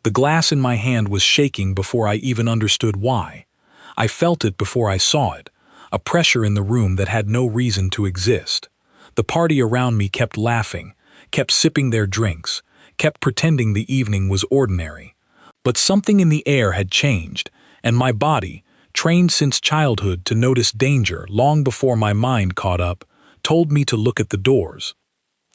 The glass in my hand was shaking before I even understood why. I felt it before I saw it, a pressure in the room that had no reason to exist. The party around me kept laughing, kept sipping their drinks, kept pretending the evening was ordinary. But something in the air had changed, and my body, trained since childhood to notice danger long before my mind caught up, told me to look at the doors.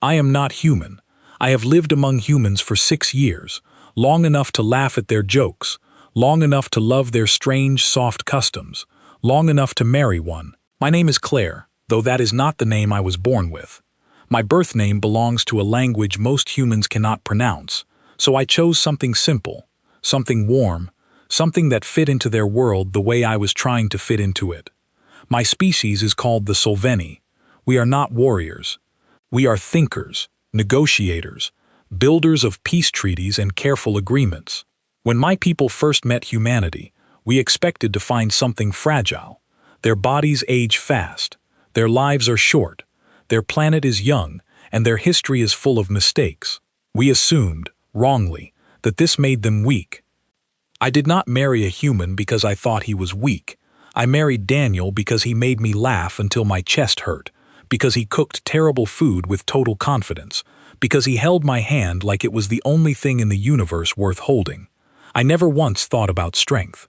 I am not human. I have lived among humans for 6 years, long enough to laugh at their jokes, long enough to love their strange, soft customs, long enough to marry one. My name is Claire, though that is not the name I was born with. My birth name belongs to a language most humans cannot pronounce, so I chose something simple, something warm, something that fit into their world the way I was trying to fit into it. My species is called the Solveni. We are not warriors. We are thinkers, negotiators, builders of peace treaties and careful agreements. When my people first met humanity, we expected to find something fragile. Their bodies age fast, their lives are short, their planet is young, and their history is full of mistakes. We assumed, wrongly, that this made them weak. I did not marry a human because I thought he was weak. I married Daniel because he made me laugh until my chest hurt, because he cooked terrible food with total confidence, because he held my hand like it was the only thing in the universe worth holding. I never once thought about strength.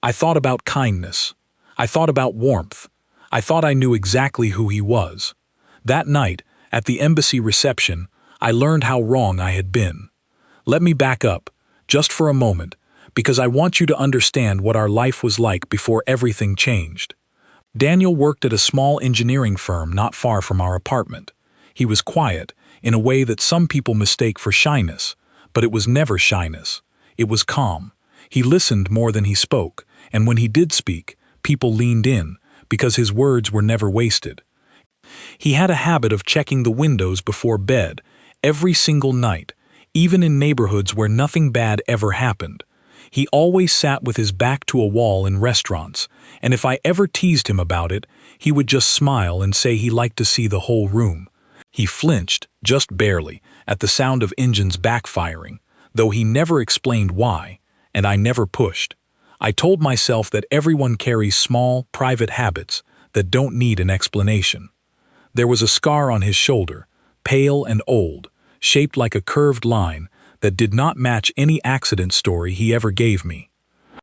I thought about kindness. I thought about warmth. I thought I knew exactly who he was. That night, at the embassy reception, I learned how wrong I had been. Let me back up, just for a moment, because I want you to understand what our life was like before everything changed. Daniel worked at a small engineering firm not far from our apartment. He was quiet, in a way that some people mistake for shyness, but it was never shyness. It was calm. He listened more than he spoke, and when he did speak, people leaned in, because his words were never wasted. He had a habit of checking the windows before bed, every single night, even in neighborhoods where nothing bad ever happened. He always sat with his back to a wall in restaurants, and if I ever teased him about it, he would just smile and say he liked to see the whole room. He flinched, just barely, at the sound of engines backfiring, though he never explained why, and I never pushed. I told myself that everyone carries small, private habits that don't need an explanation. There was a scar on his shoulder, pale and old, shaped like a curved line that did not match any accident story he ever gave me.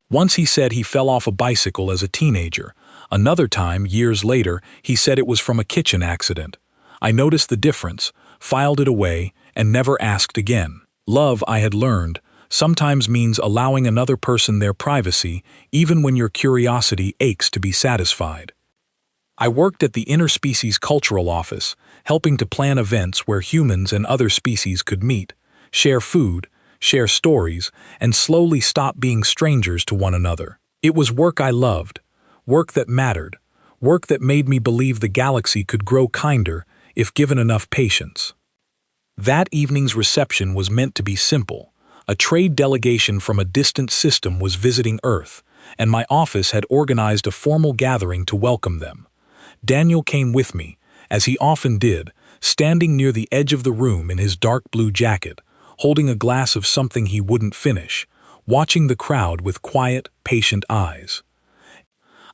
Once he said he fell off a bicycle as a teenager. Another time, years later, he said it was from a kitchen accident. I noticed the difference, filed it away, and never asked again. Love, I had learned, sometimes means allowing another person their privacy, even when your curiosity aches to be satisfied. I worked at the Interspecies Cultural Office, helping to plan events where humans and other species could meet, share food, share stories, and slowly stop being strangers to one another. It was work I loved, work that mattered, work that made me believe the galaxy could grow kinder if given enough patience. That evening's reception was meant to be simple. A trade delegation from a distant system was visiting Earth, and my office had organized a formal gathering to welcome them. Daniel came with me, as he often did, standing near the edge of the room in his dark blue jacket, holding a glass of something he wouldn't finish, watching the crowd with quiet, patient eyes.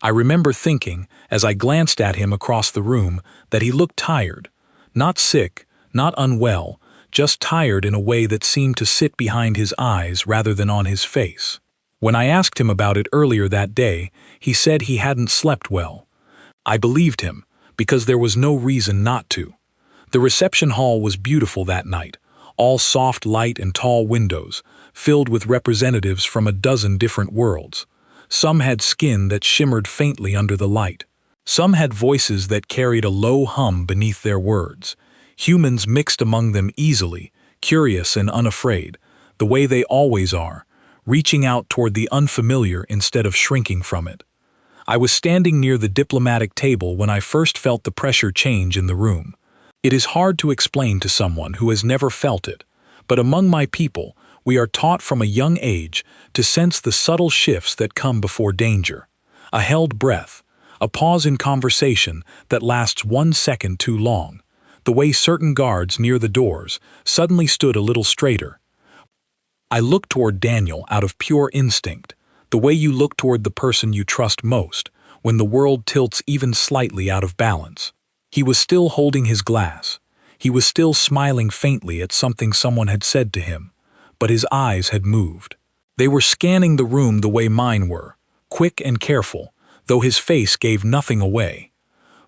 I remember thinking, as I glanced at him across the room, that he looked tired. Not sick, not unwell, just tired in a way that seemed to sit behind his eyes rather than on his face. When I asked him about it earlier that day, he said he hadn't slept well. I believed him, because there was no reason not to. The reception hall was beautiful that night, all soft light and tall windows, filled with representatives from a dozen different worlds. Some had skin that shimmered faintly under the light. Some had voices that carried a low hum beneath their words. Humans mixed among them easily, curious and unafraid, the way they always are, reaching out toward the unfamiliar instead of shrinking from it. I was standing near the diplomatic table when I first felt the pressure change in the room. It is hard to explain to someone who has never felt it, but among my people, we are taught from a young age to sense the subtle shifts that come before danger. A held breath, a pause in conversation that lasts 1 second too long, the way certain guards near the doors suddenly stood a little straighter. I looked toward Daniel out of pure instinct, the way you look toward the person you trust most, when the world tilts even slightly out of balance. He was still holding his glass. He was still smiling faintly at something someone had said to him, but his eyes had moved. They were scanning the room the way mine were, quick and careful, though his face gave nothing away.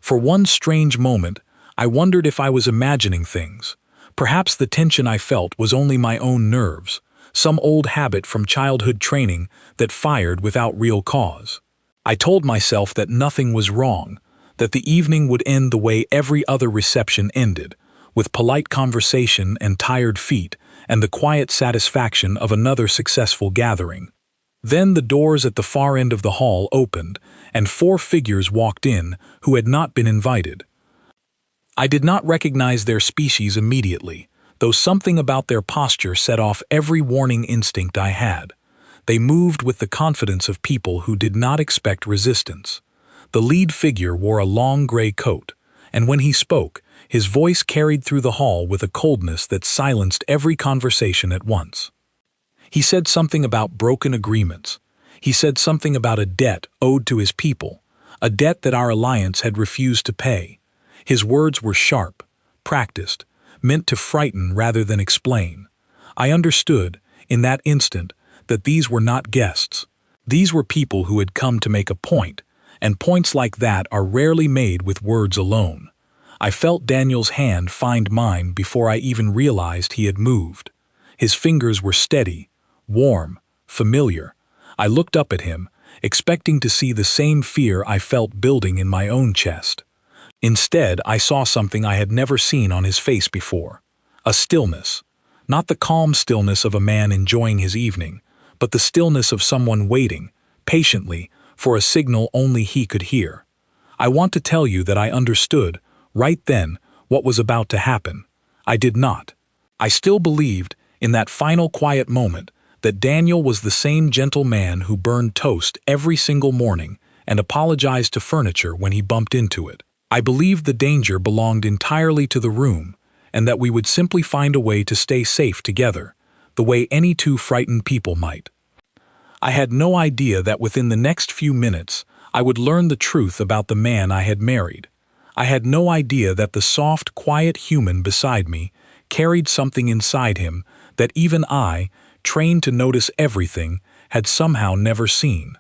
For one strange moment, I wondered if I was imagining things. Perhaps the tension I felt was only my own nerves, some old habit from childhood training that fired without real cause. I told myself that nothing was wrong, that the evening would end the way every other reception ended, with polite conversation and tired feet and the quiet satisfaction of another successful gathering. Then the doors at the far end of the hall opened, and 4 figures walked in who had not been invited. I did not recognize their species immediately, though something about their posture set off every warning instinct I had. They moved with the confidence of people who did not expect resistance. The lead figure wore a long gray coat, and when he spoke, his voice carried through the hall with a coldness that silenced every conversation at once. He said something about broken agreements. He said something about a debt owed to his people, a debt that our alliance had refused to pay. His words were sharp, practiced, meant to frighten rather than explain. I understood, in that instant, that these were not guests. These were people who had come to make a point, and points like that are rarely made with words alone. I felt Daniel's hand find mine before I even realized he had moved. His fingers were steady, warm, familiar. I looked up at him, expecting to see the same fear I felt building in my own chest. Instead, I saw something I had never seen on his face before. A stillness. Not the calm stillness of a man enjoying his evening, but the stillness of someone waiting, patiently, for a signal only he could hear. I want to tell you that I understood, right then, what was about to happen. I did not. I still believed, in that final quiet moment, that Daniel was the same gentle man who burned toast every single morning and apologized to furniture when he bumped into it. I believed the danger belonged entirely to the room, and that we would simply find a way to stay safe together, the way any 2 frightened people might. I had no idea that within the next few minutes I would learn the truth about the man I had married. I had no idea that the soft, quiet human beside me carried something inside him that even I, trained to notice everything, had somehow never seen.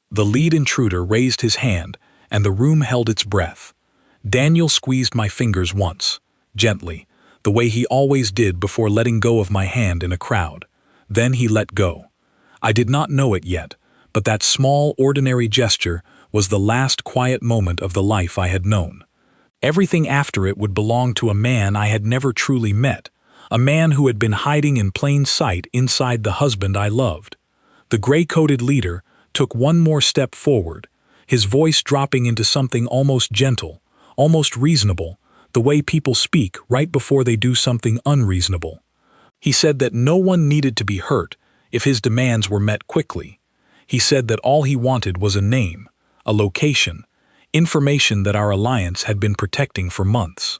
The lead intruder raised his hand, and the room held its breath. Daniel squeezed my fingers once, gently, the way he always did before letting go of my hand in a crowd. Then he let go. I did not know it yet, but that small, ordinary gesture was the last quiet moment of the life I had known. Everything after it would belong to a man I had never truly met, a man who had been hiding in plain sight inside the husband I loved. The gray-coated leader took one more step forward, his voice dropping into something almost gentle, almost reasonable, the way people speak right before they do something unreasonable. He said that no one needed to be hurt if his demands were met quickly. He said that all he wanted was a name, a location, information that our alliance had been protecting for months.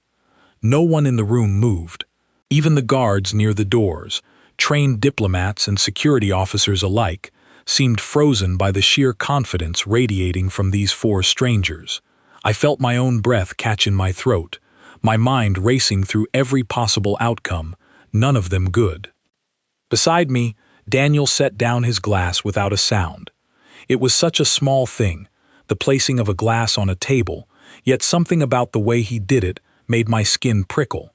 No one in the room moved. Even the guards near the doors, trained diplomats and security officers alike, seemed frozen by the sheer confidence radiating from these 4 strangers. I felt my own breath catch in my throat, my mind racing through every possible outcome, none of them good. Beside me, Daniel set down his glass without a sound. It was such a small thing, the placing of a glass on a table, yet something about the way he did it made my skin prickle.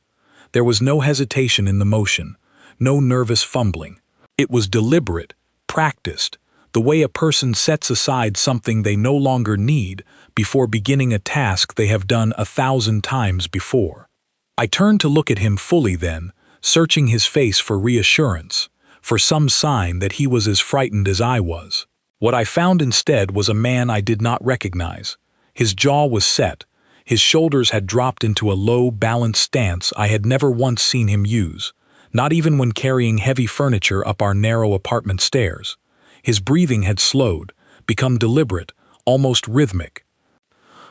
There was no hesitation in the motion, no nervous fumbling. It was deliberate, practiced, the way a person sets aside something they no longer need before beginning a task they have done 1,000 times before. I turned to look at him fully then, searching his face for reassurance, for some sign that he was as frightened as I was. What I found instead was a man I did not recognize. His jaw was set, his shoulders had dropped into a low, balanced stance I had never once seen him use, not even when carrying heavy furniture up our narrow apartment stairs. His breathing had slowed, become deliberate, almost rhythmic.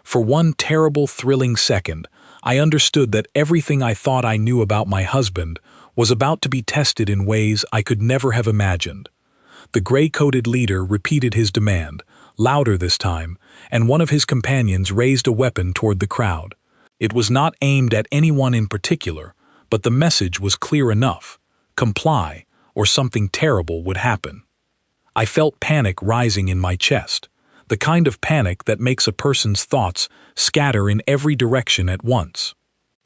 For one terrible, thrilling second, I understood that everything I thought I knew about my husband was about to be tested in ways I could never have imagined. The gray-coated leader repeated his demand, louder this time, and one of his companions raised a weapon toward the crowd. It was not aimed at anyone in particular, but the message was clear enough: comply, or something terrible would happen. I felt panic rising in my chest, the kind of panic that makes a person's thoughts scatter in every direction at once.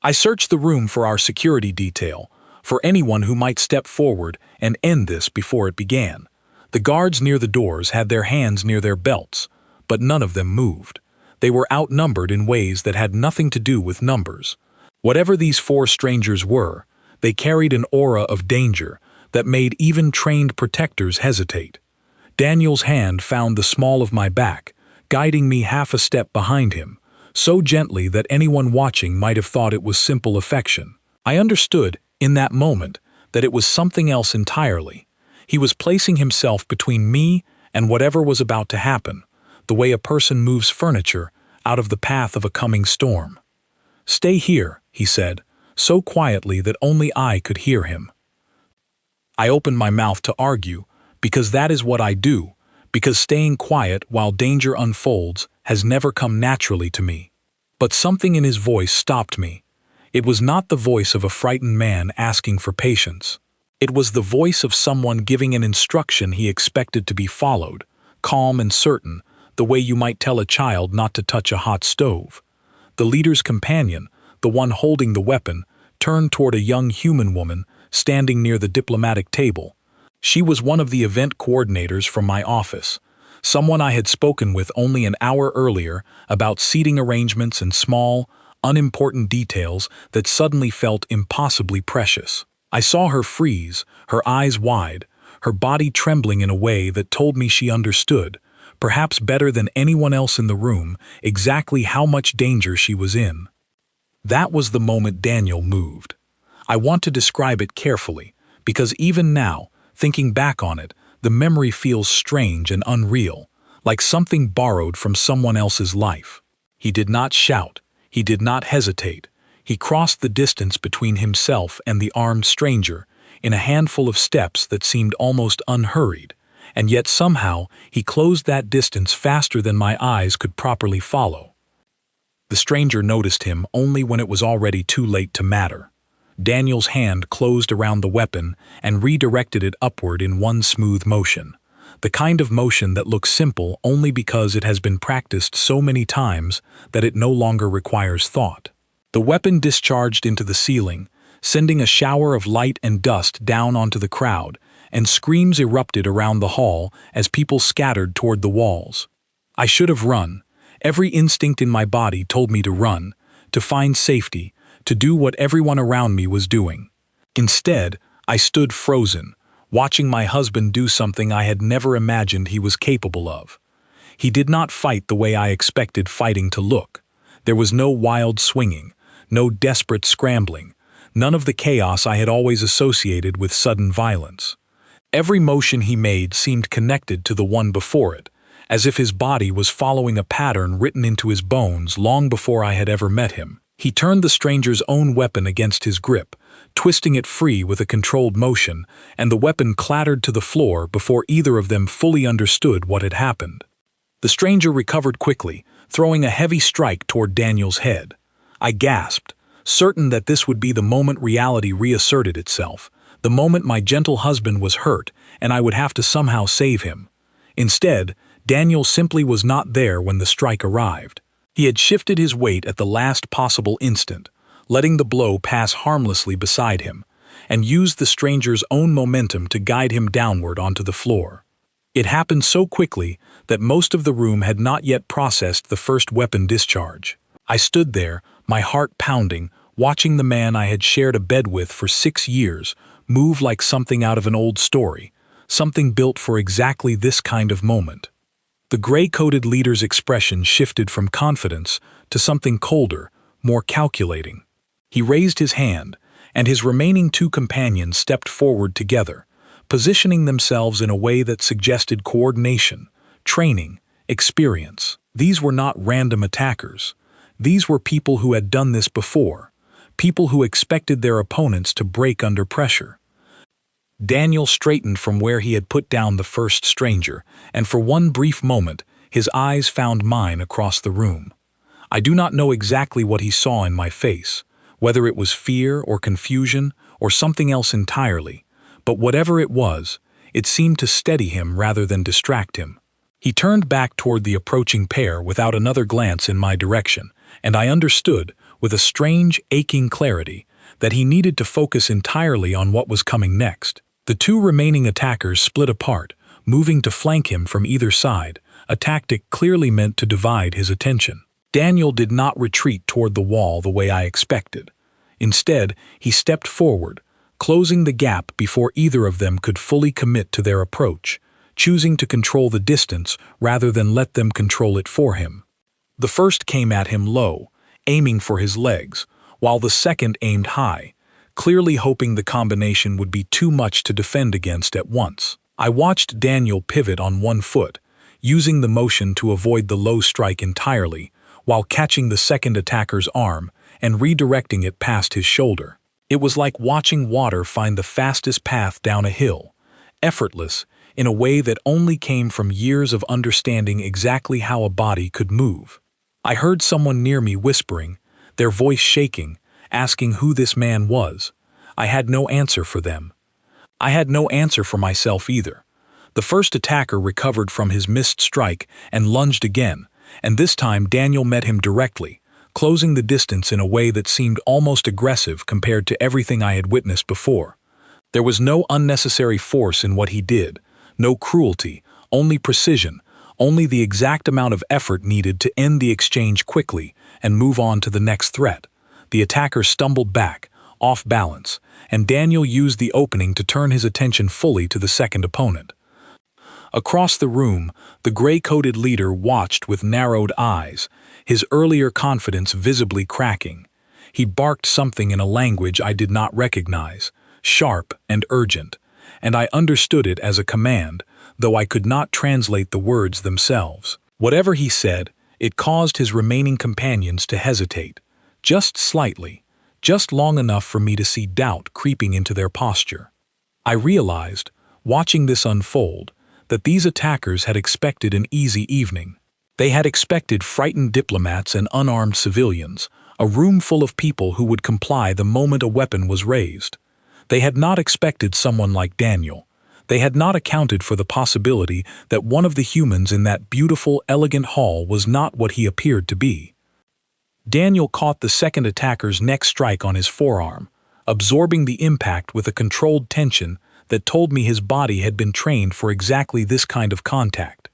I searched the room for our security detail, for anyone who might step forward and end this before it began. The guards near the doors had their hands near their belts, but none of them moved. They were outnumbered in ways that had nothing to do with numbers. Whatever these 4 strangers were, they carried an aura of danger that made even trained protectors hesitate. Daniel's hand found the small of my back, guiding me half a step behind him, so gently that anyone watching might have thought it was simple affection. I understood, in that moment, that it was something else entirely. He was placing himself between me and whatever was about to happen, the way a person moves furniture out of the path of a coming storm. "Stay here," he said, so quietly that only I could hear him. I opened my mouth to argue, because that is what I do, because staying quiet while danger unfolds has never come naturally to me. But something in his voice stopped me. It was not the voice of a frightened man asking for patience. It was the voice of someone giving an instruction he expected to be followed, calm and certain, the way you might tell a child not to touch a hot stove. The leader's companion, the one holding the weapon, turned toward a young human woman standing near the diplomatic table. She was one of the event coordinators from my office, someone I had spoken with only an hour earlier about seating arrangements and small, unimportant details that suddenly felt impossibly precious. I saw her freeze, her eyes wide, her body trembling in a way that told me she understood, perhaps better than anyone else in the room, exactly how much danger she was in. That was the moment Daniel moved. I want to describe it carefully, because even now, thinking back on it, the memory feels strange and unreal, like something borrowed from someone else's life. He did not shout. He did not hesitate. He crossed the distance between himself and the armed stranger in a handful of steps that seemed almost unhurried, and yet somehow he closed that distance faster than my eyes could properly follow. The stranger noticed him only when it was already too late to matter. Daniel's hand closed around the weapon and redirected it upward in one smooth motion, the kind of motion that looks simple only because it has been practiced so many times that it no longer requires thought. The weapon discharged into the ceiling, sending a shower of light and dust down onto the crowd, and screams erupted around the hall as people scattered toward the walls. I should have run. Every instinct in my body told me to run, to find safety, to do what everyone around me was doing. Instead, I stood frozen, watching my husband do something I had never imagined he was capable of. He did not fight the way I expected fighting to look. There was no wild swinging, no desperate scrambling, none of the chaos I had always associated with sudden violence. Every motion he made seemed connected to the one before it, as if his body was following a pattern written into his bones long before I had ever met him. He turned the stranger's own weapon against his grip, twisting it free with a controlled motion, and the weapon clattered to the floor before either of them fully understood what had happened. The stranger recovered quickly, throwing a heavy strike toward Daniel's head. I gasped, certain that this would be the moment reality reasserted itself, the moment my gentle husband was hurt and I would have to somehow save him. Instead, Daniel simply was not there when the strike arrived. He had shifted his weight at the last possible instant, letting the blow pass harmlessly beside him, and used the stranger's own momentum to guide him downward onto the floor. It happened so quickly that most of the room had not yet processed the first weapon discharge. I stood there, my heart pounding, watching the man I had shared a bed with for 6 years move like something out of an old story, something built for exactly this kind of moment. The gray-coated leader's expression shifted from confidence to something colder, more calculating. He raised his hand, and his remaining 2 companions stepped forward together, positioning themselves in a way that suggested coordination, training, experience. These were not random attackers. These were people who had done this before, people who expected their opponents to break under pressure. Daniel straightened from where he had put down the first stranger, and for one brief moment, his eyes found mine across the room. I do not know exactly what he saw in my face, whether it was fear or confusion or something else entirely, but whatever it was, it seemed to steady him rather than distract him. He turned back toward the approaching pair without another glance in my direction, and I understood, with a strange, aching clarity, that he needed to focus entirely on what was coming next. The two remaining attackers split apart, moving to flank him from either side, a tactic clearly meant to divide his attention. Daniel did not retreat toward the wall the way I expected. Instead, he stepped forward, closing the gap before either of them could fully commit to their approach, choosing to control the distance rather than let them control it for him. The first came at him low, aiming for his legs, while the second aimed high, clearly hoping the combination would be too much to defend against at once. I watched Daniel pivot on one foot, using the motion to avoid the low strike entirely, while catching the second attacker's arm and redirecting it past his shoulder. It was like watching water find the fastest path down a hill, effortless, in a way that only came from years of understanding exactly how a body could move. I heard someone near me whispering, their voice shaking, asking who this man was. I had no answer for them. I had no answer for myself either. The first attacker recovered from his missed strike and lunged again, and this time Daniel met him directly, closing the distance in a way that seemed almost aggressive compared to everything I had witnessed before. There was no unnecessary force in what he did, no cruelty, only precision, only the exact amount of effort needed to end the exchange quickly and move on to the next threat. The attacker stumbled back, off balance, and Daniel used the opening to turn his attention fully to the second opponent. Across the room, the gray-coated leader watched with narrowed eyes, his earlier confidence visibly cracking. He barked something in a language I did not recognize, sharp and urgent, and I understood it as a command, though I could not translate the words themselves. Whatever he said, it caused his remaining companions to hesitate, just slightly, just long enough for me to see doubt creeping into their posture. I realized, watching this unfold, that these attackers had expected an easy evening. They had expected frightened diplomats and unarmed civilians, a room full of people who would comply the moment a weapon was raised. They had not expected someone like Daniel. They had not accounted for the possibility that one of the humans in that beautiful, elegant hall was not what he appeared to be. Daniel caught the second attacker's next strike on his forearm, absorbing the impact with a controlled tension that told me his body had been trained for exactly this kind of contact.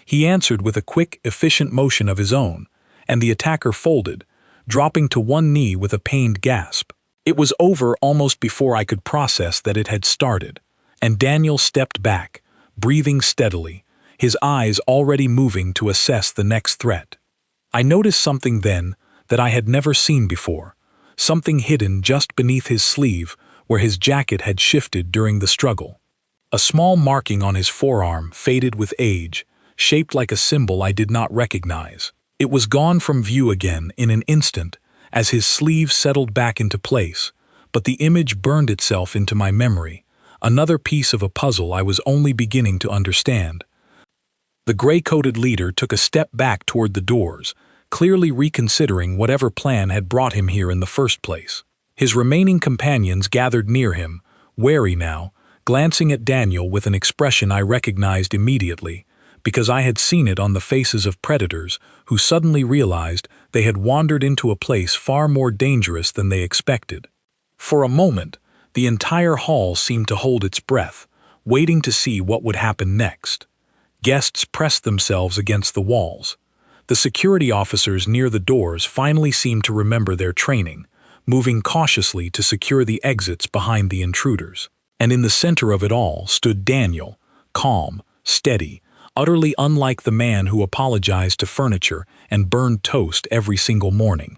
He answered with a quick, efficient motion of his own, and the attacker folded, dropping to one knee with a pained gasp. It was over almost before I could process that it had started, and Daniel stepped back, breathing steadily, his eyes already moving to assess the next threat. I noticed something then that I had never seen before, something hidden just beneath his sleeve where his jacket had shifted during the struggle. A small marking on his forearm, faded with age, shaped like a symbol I did not recognize. It was gone from view again in an instant as his sleeve settled back into place, but the image burned itself into my memory, another piece of a puzzle I was only beginning to understand. The gray-coated leader took a step back toward the doors, clearly reconsidering whatever plan had brought him here in the first place. His remaining companions gathered near him, wary now, glancing at Daniel with an expression I recognized immediately, because I had seen it on the faces of predators who suddenly realized they had wandered into a place far more dangerous than they expected. For a moment, the entire hall seemed to hold its breath, waiting to see what would happen next. Guests pressed themselves against the walls. The security officers near the doors finally seemed to remember their training, moving cautiously to secure the exits behind the intruders. And in the center of it all stood Daniel, calm, steady, utterly unlike the man who apologized to furniture and burned toast every single morning.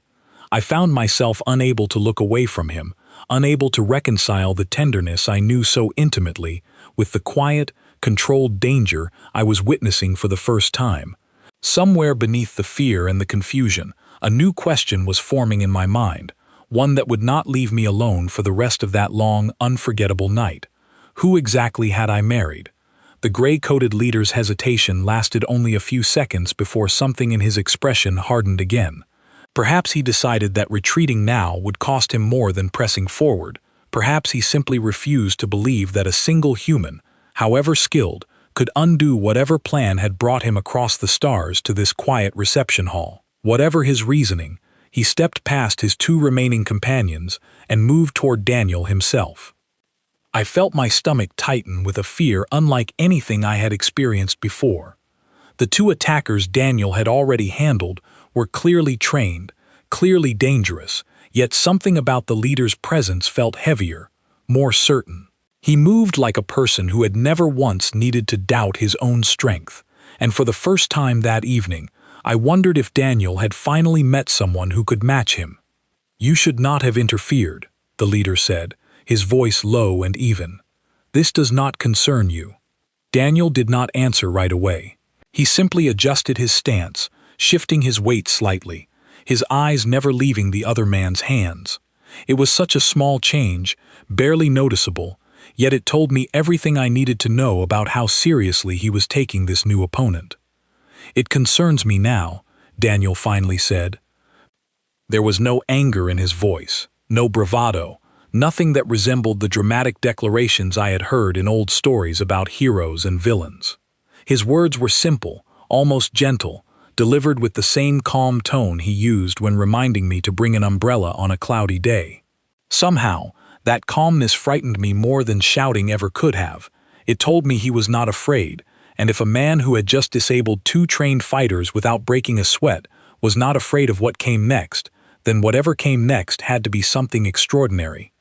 I found myself unable to look away from him, unable to reconcile the tenderness I knew so intimately with the quiet, controlled danger I was witnessing for the first time. Somewhere beneath the fear and the confusion, a new question was forming in my mind. one that would not leave me alone for the rest of that long, unforgettable night. Who exactly had I married? The gray-coated leader's hesitation lasted only a few seconds before something in his expression hardened again. Perhaps he decided that retreating now would cost him more than pressing forward. Perhaps he simply refused to believe that a single human, however skilled, could undo whatever plan had brought him across the stars to this quiet reception hall. Whatever his reasoning, he stepped past his two remaining companions and moved toward Daniel himself. I felt my stomach tighten with a fear unlike anything I had experienced before. The two attackers Daniel had already handled were clearly trained, clearly dangerous, yet something about the leader's presence felt heavier, more certain. He moved like a person who had never once needed to doubt his own strength, and for the first time that evening, I wondered if Daniel had finally met someone who could match him. "You should not have interfered," the leader said, his voice low and even. "This does not concern you." Daniel did not answer right away. He simply adjusted his stance, shifting his weight slightly, his eyes never leaving the other man's hands. It was such a small change, barely noticeable, yet it told me everything I needed to know about how seriously he was taking this new opponent. "It concerns me now," Daniel finally said. There was no anger in his voice, no bravado, nothing that resembled the dramatic declarations I had heard in old stories about heroes and villains. His words were simple, almost gentle, delivered with the same calm tone he used when reminding me to bring an umbrella on a cloudy day. Somehow, that calmness frightened me more than shouting ever could have. It told me he was not afraid, and if a man who had just disabled two trained fighters without breaking a sweat was not afraid of what came next, then whatever came next had to be something extraordinary.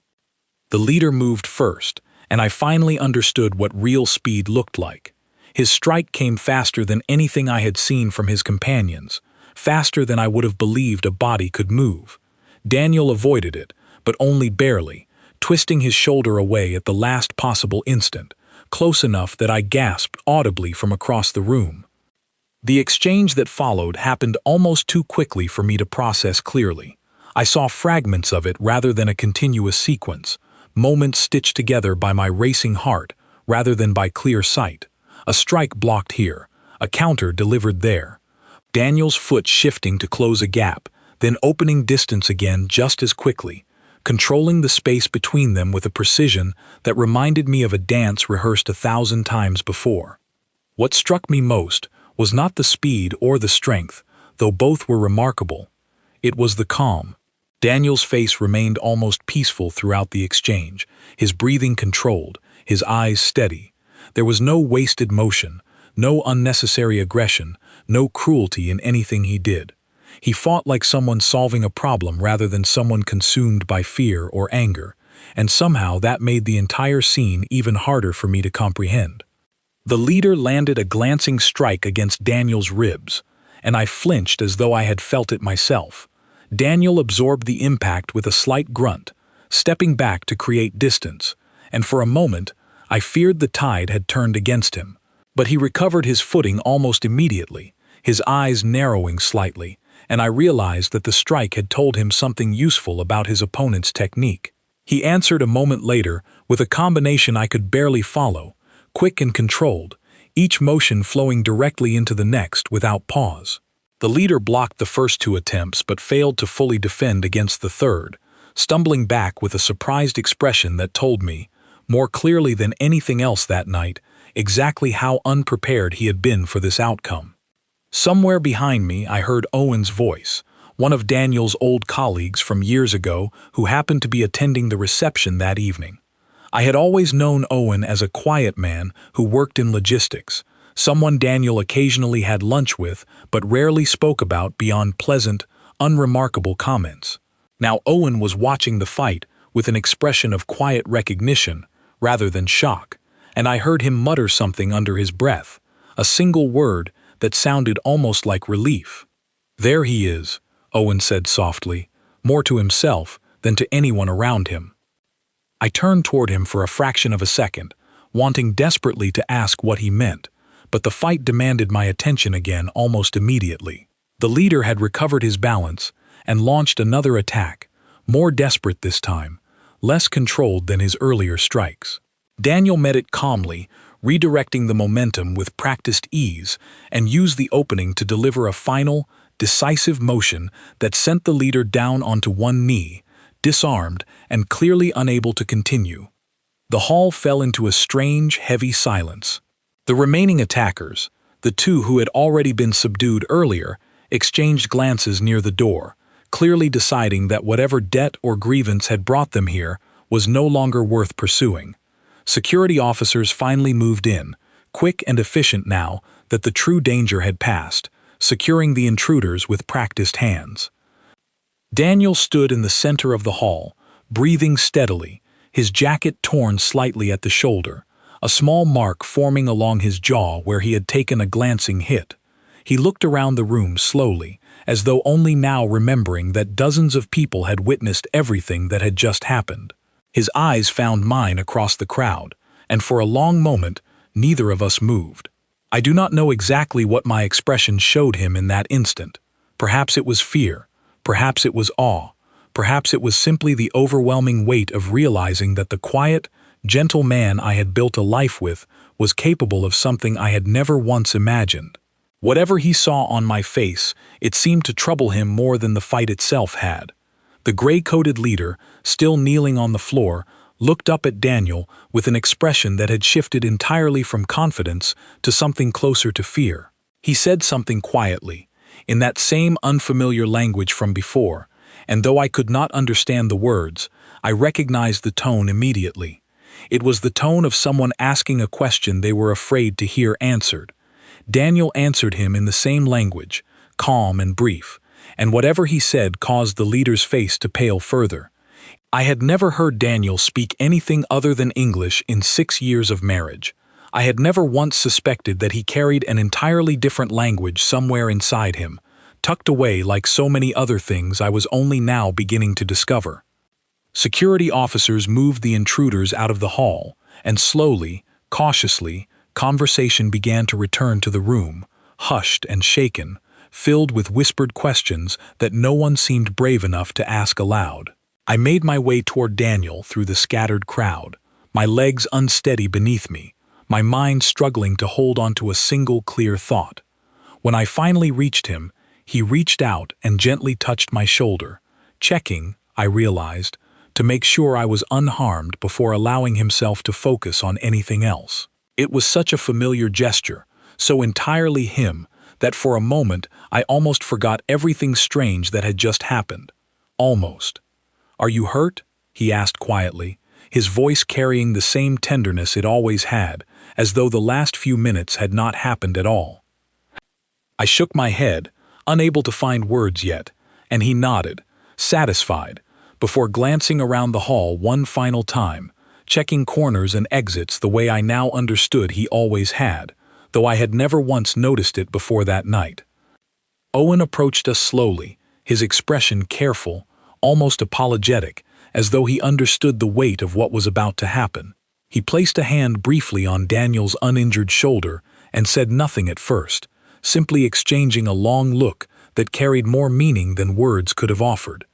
The leader moved first, and I finally understood what real speed looked like. His strike came faster than anything I had seen from his companions, faster than I would have believed a body could move. Daniel avoided it, but only barely, twisting his shoulder away at the last possible instant, close enough that I gasped audibly from across the room. The exchange that followed happened almost too quickly for me to process clearly. I saw fragments of it rather than a continuous sequence, moments stitched together by my racing heart rather than by clear sight. A strike blocked here, a counter delivered there. Daniel's foot shifting to close a gap, then opening distance again just as quickly, controlling the space between them with a precision that reminded me of a dance rehearsed 1,000 times before. What struck me most was not the speed or the strength, though both were remarkable. It was the calm. Daniel's face remained almost peaceful throughout the exchange, his breathing controlled, his eyes steady. There was no wasted motion, no unnecessary aggression, no cruelty in anything he did. He fought like someone solving a problem rather than someone consumed by fear or anger, and somehow that made the entire scene even harder for me to comprehend. The leader landed a glancing strike against Daniel's ribs, and I flinched as though I had felt it myself. Daniel absorbed the impact with a slight grunt, stepping back to create distance, and for a moment, I feared the tide had turned against him. But he recovered his footing almost immediately, his eyes narrowing slightly, and I realized that the strike had told him something useful about his opponent's technique. He answered a moment later with a combination I could barely follow, quick and controlled, each motion flowing directly into the next without pause. The leader blocked the first two attempts but failed to fully defend against the third, stumbling back with a surprised expression that told me, more clearly than anything else that night, exactly how unprepared he had been for this outcome. Somewhere behind me I heard Owen's voice, one of Daniel's old colleagues from years ago who happened to be attending the reception that evening. I had always known Owen as a quiet man who worked in logistics, someone Daniel occasionally had lunch with but rarely spoke about beyond pleasant, unremarkable comments. Now Owen was watching the fight with an expression of quiet recognition rather than shock, and I heard him mutter something under his breath, a single word that sounded almost like relief. "There he is," Owen said softly, more to himself than to anyone around him. I turned toward him for a fraction of a second, wanting desperately to ask what he meant, but the fight demanded my attention again almost immediately. The leader had recovered his balance and launched another attack, more desperate this time, less controlled than his earlier strikes. Daniel met it calmly, redirecting the momentum with practiced ease, and used the opening to deliver a final, decisive motion that sent the leader down onto one knee, disarmed and clearly unable to continue. The hall fell into a strange, heavy silence. The remaining attackers, the two who had already been subdued earlier, exchanged glances near the door, clearly deciding that whatever debt or grievance had brought them here was no longer worth pursuing. Security officers finally moved in, quick and efficient now that the true danger had passed, securing the intruders with practiced hands. Daniel stood in the center of the hall, breathing steadily, his jacket torn slightly at the shoulder, a small mark forming along his jaw where he had taken a glancing hit. He looked around the room slowly, as though only now remembering that dozens of people had witnessed everything that had just happened. His eyes found mine across the crowd, and for a long moment, neither of us moved. I do not know exactly what my expression showed him in that instant. Perhaps it was fear, perhaps it was awe, perhaps it was simply the overwhelming weight of realizing that the quiet, gentle man I had built a life with was capable of something I had never once imagined. Whatever he saw on my face, it seemed to trouble him more than the fight itself had. The gray-coated leader, still kneeling on the floor, looked up at Daniel with an expression that had shifted entirely from confidence to something closer to fear. He said something quietly, in that same unfamiliar language from before, and though I could not understand the words, I recognized the tone immediately. It was the tone of someone asking a question they were afraid to hear answered. Daniel answered him in the same language, calm and brief, and whatever he said caused the leader's face to pale further. I had never heard Daniel speak anything other than English in 6 years of marriage. I had never once suspected that he carried an entirely different language somewhere inside him, tucked away like so many other things I was only now beginning to discover. Security officers moved the intruders out of the hall, and slowly, cautiously, conversation began to return to the room, hushed and shaken, filled with whispered questions that no one seemed brave enough to ask aloud. I made my way toward Daniel through the scattered crowd, my legs unsteady beneath me, my mind struggling to hold onto a single clear thought. When I finally reached him, he reached out and gently touched my shoulder, checking, I realized, to make sure I was unharmed before allowing himself to focus on anything else. It was such a familiar gesture, so entirely him, that for a moment I almost forgot everything strange that had just happened. Almost. "Are you hurt?" he asked quietly, his voice carrying the same tenderness it always had, as though the last few minutes had not happened at all. I shook my head, unable to find words yet, and he nodded, satisfied, before glancing around the hall one final time, checking corners and exits the way I now understood he always had, though I had never once noticed it before that night. Owen approached us slowly, his expression careful, almost apologetic, as though he understood the weight of what was about to happen. He placed a hand briefly on Daniel's uninjured shoulder and said nothing at first, simply exchanging a long look that carried more meaning than words could have offered.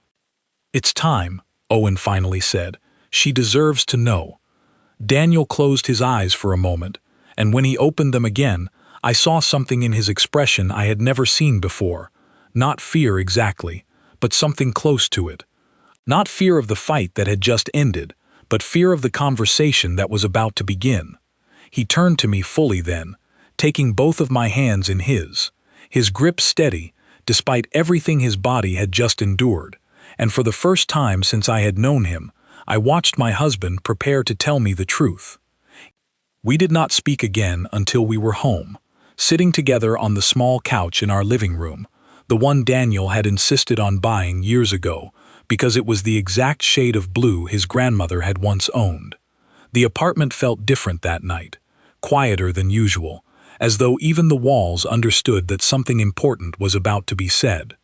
"It's time," Owen finally said. "She deserves to know." Daniel closed his eyes for a moment, and when he opened them again, I saw something in his expression I had never seen before. Not fear exactly, but something close to it. Not fear of the fight that had just ended, but fear of the conversation that was about to begin. He turned to me fully then, taking both of my hands in his grip steady, despite everything his body had just endured, and for the first time since I had known him, I watched my husband prepare to tell me the truth. We did not speak again until we were home, sitting together on the small couch in our living room, the one Daniel had insisted on buying years ago because it was the exact shade of blue his grandmother had once owned. The apartment felt different that night, quieter than usual, as though even the walls understood that something important was about to be said.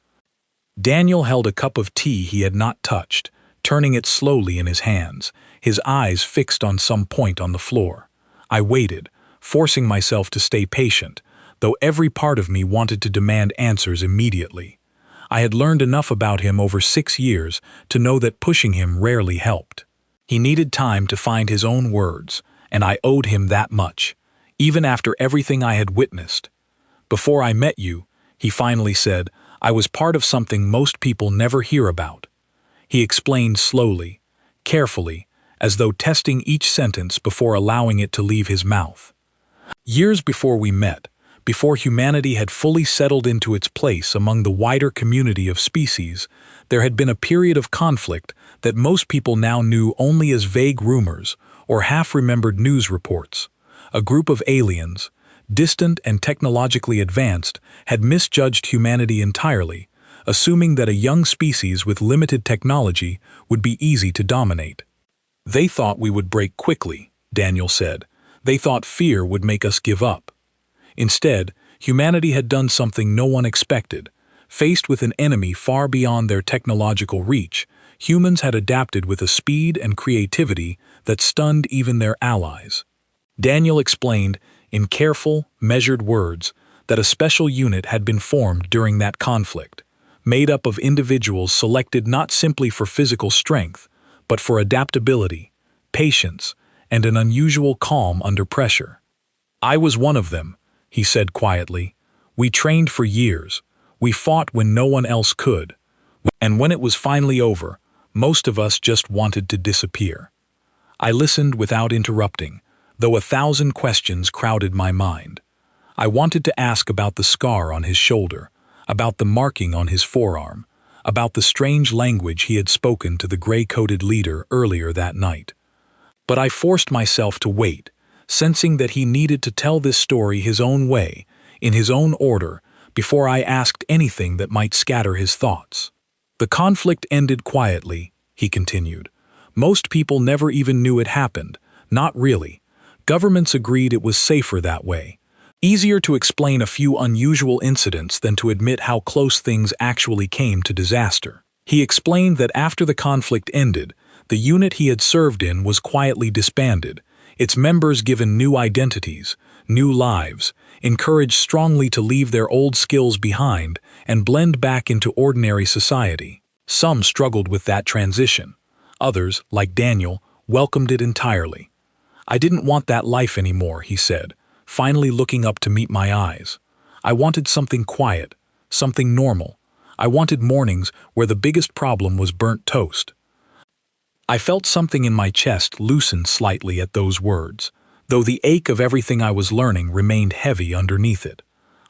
Daniel held a cup of tea he had not touched, turning it slowly in his hands, his eyes fixed on some point on the floor. I waited, forcing myself to stay patient, though every part of me wanted to demand answers immediately. I had learned enough about him over 6 years to know that pushing him rarely helped. He needed time to find his own words, and I owed him that much, even after everything I had witnessed. Before I met you, he finally said, I was part of something most people never hear about. He explained slowly, carefully, as though testing each sentence before allowing it to leave his mouth. Years before we met, before humanity had fully settled into its place among the wider community of species, there had been a period of conflict that most people now knew only as vague rumors or half-remembered news reports. A group of aliens, distant and technologically advanced, had misjudged humanity entirely, assuming that a young species with limited technology would be easy to dominate. They thought we would break quickly, Daniel said. They thought fear would make us give up. Instead, humanity had done something no one expected. Faced with an enemy far beyond their technological reach, humans had adapted with a speed and creativity that stunned even their allies. Daniel explained, in careful, measured words, that a special unit had been formed during that conflict, made up of individuals selected not simply for physical strength, but for adaptability, patience, and an unusual calm under pressure. I was one of them, he said quietly. We trained for years. We fought when no one else could. And when it was finally over, most of us just wanted to disappear. I listened without interrupting, though 1,000 questions crowded my mind. I wanted to ask about the scar on his shoulder, about the marking on his forearm, about the strange language he had spoken to the gray-coated leader earlier that night. But I forced myself to wait, sensing that he needed to tell this story his own way, in his own order, before I asked anything that might scatter his thoughts. The conflict ended quietly, he continued. Most people never even knew it happened, not really. Governments agreed it was safer that way. Easier to explain a few unusual incidents than to admit how close things actually came to disaster. He explained that after the conflict ended, the unit he had served in was quietly disbanded, its members given new identities, new lives, encouraged strongly to leave their old skills behind and blend back into ordinary society. Some struggled with that transition. Others, like Daniel, welcomed it entirely. I didn't want that life anymore, he said, finally looking up to meet my eyes. I wanted something quiet, something normal. I wanted mornings where the biggest problem was burnt toast. I felt something in my chest loosen slightly at those words, though the ache of everything I was learning remained heavy underneath it.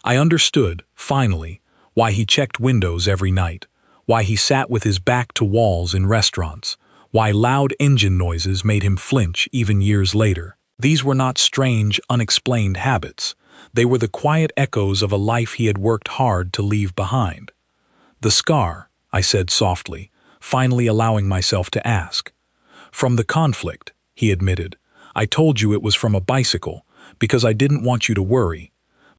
I understood, finally, why he checked windows every night, why he sat with his back to walls in restaurants, why loud engine noises made him flinch even years later. These were not strange, unexplained habits. They were the quiet echoes of a life he had worked hard to leave behind. The scar, I said softly, finally allowing myself to ask. From the conflict, he admitted. I told you it was from a bicycle, because I didn't want you to worry.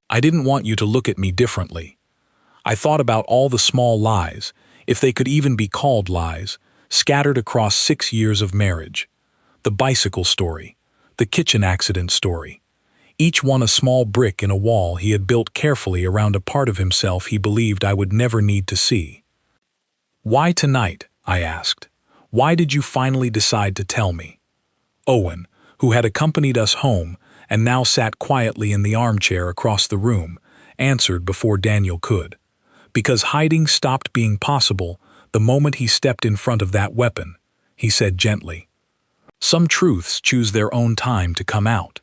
I didn't want you to look at me differently. I thought about all the small lies, if they could even be called lies, scattered across 6 years of marriage. The bicycle story, the kitchen accident story. Each one a small brick in a wall he had built carefully around a part of himself he believed I would never need to see. Why tonight? I asked. Why did you finally decide to tell me? Owen, who had accompanied us home and now sat quietly in the armchair across the room, answered before Daniel could. Because hiding stopped being possible the moment he stepped in front of that weapon, he said gently. Some truths choose their own time to come out.